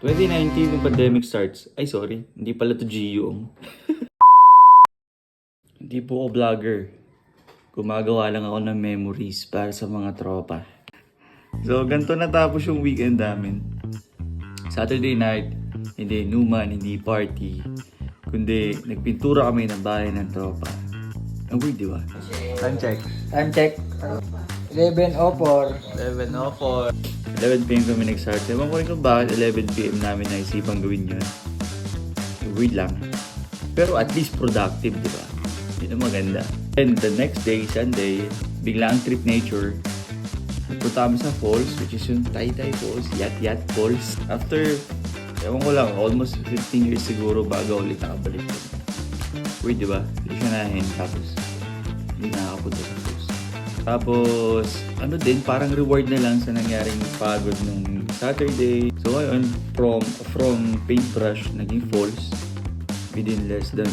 2019 yung pandemic starts. Ay, sorry. Hindi pala to Giyong. Hindi po ako vlogger. Gumagawa lang ako ng memories para sa mga tropa. So, ganito natapos yung weekend namin. Saturday night, hindi inuman, hindi party. Kundi, nagpintura kami ng bahay ng tropa. Ang weird, di ba? Time check. Time check. 11:04. 11:04. 11 p.m. kami nag-start. Ewan ko rin kung bakit 11 p.m. namin naisipang gawin yun. Weird lang. Pero at least productive, di ba? Yun ang maganda. And the next day, Sunday, bigla ang trip nature. Nagpunta kami sa falls, which is yung Taytay Falls, Yat Falls. After, ewan ko lang, almost 15 years siguro bago ulit nakabalik yun. Weird, di ba? Hindi siya nahin, tapos hindi nakakapunta sa falls. Tapos, ano din, parang reward na lang sa nangyaring pagod nung Saturday. So ngayon, from paintbrush, naging falls within less than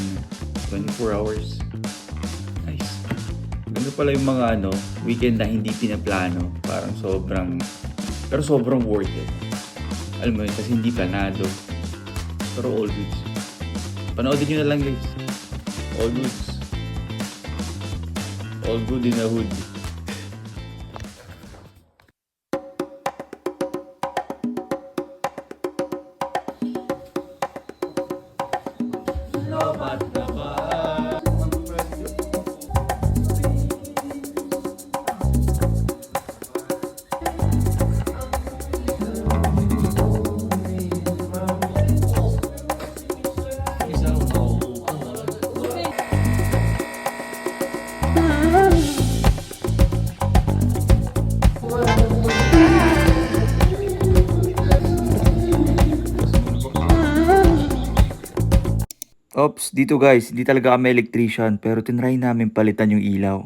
24 hours. Nice. Ano pala yung mga weekend na hindi pinaplano. Parang sobrang worth it. Alam mo yun, kasi hindi planado. Pero all goods. Panoodin nyo na lang guys. All goods. All good in the hood. Ops, dito guys, hindi talaga kami electrician pero tinry namin palitan yung ilaw.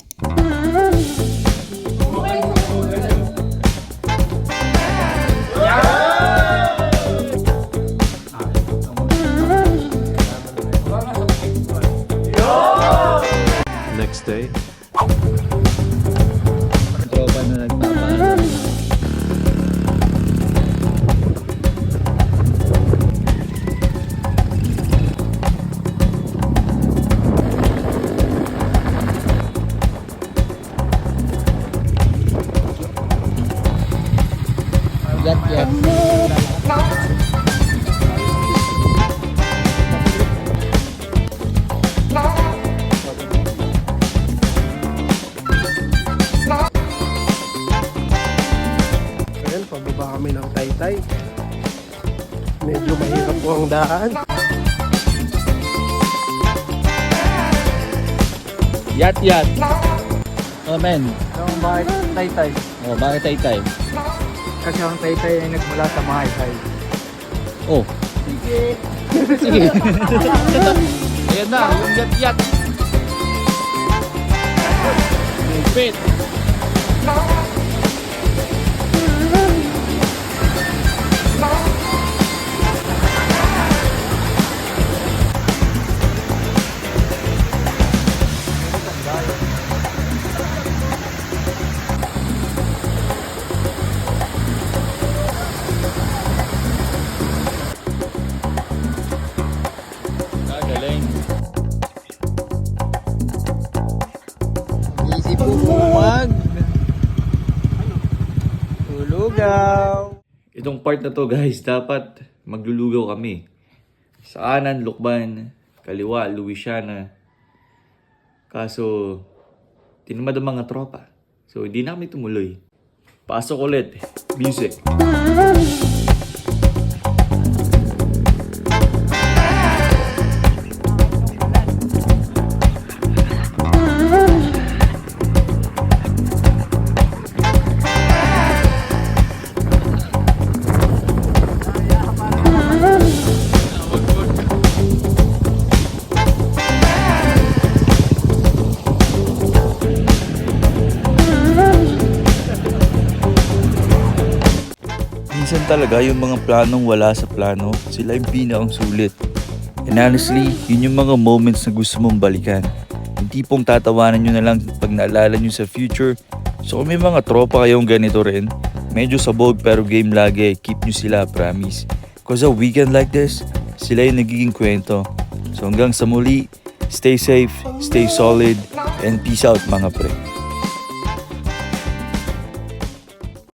Next day. Tropa na nagpapaan. Yat. Ayan, pababa kami ng Taytay. Medyo mahirap po ang daan. Yat. Oh men. Yung bakit Taytay? Oh, bakit Taytay? Kasi ang Taytay ay nagmula sa Mahaysay. Oh. Sige. Ayan na, yung yat. Lupit. Galing. Easy po mag tulugaw. Itong part na to guys, dapat maglulugaw kami. Sa kanan, Lukban. Kaliwa, Louisiana. Kaso, tinamad ang mga tropa. So, hindi namin tumuloy. Pasok ulit. Music. Minsan talaga yung mga planong wala sa plano, sila yung pinakang sulit. And honestly, yun yung mga moments na gusto mong balikan. Yung tipong tatawanan nyo na lang pag naalala nyo sa future. So kung may mga tropa kayong ganito rin, medyo sabog pero game lagi, keep nyo sila, promise. Cause a weekend like this, sila yung nagiging kwento. So hanggang sa muli, stay safe, stay solid, and peace out mga pre.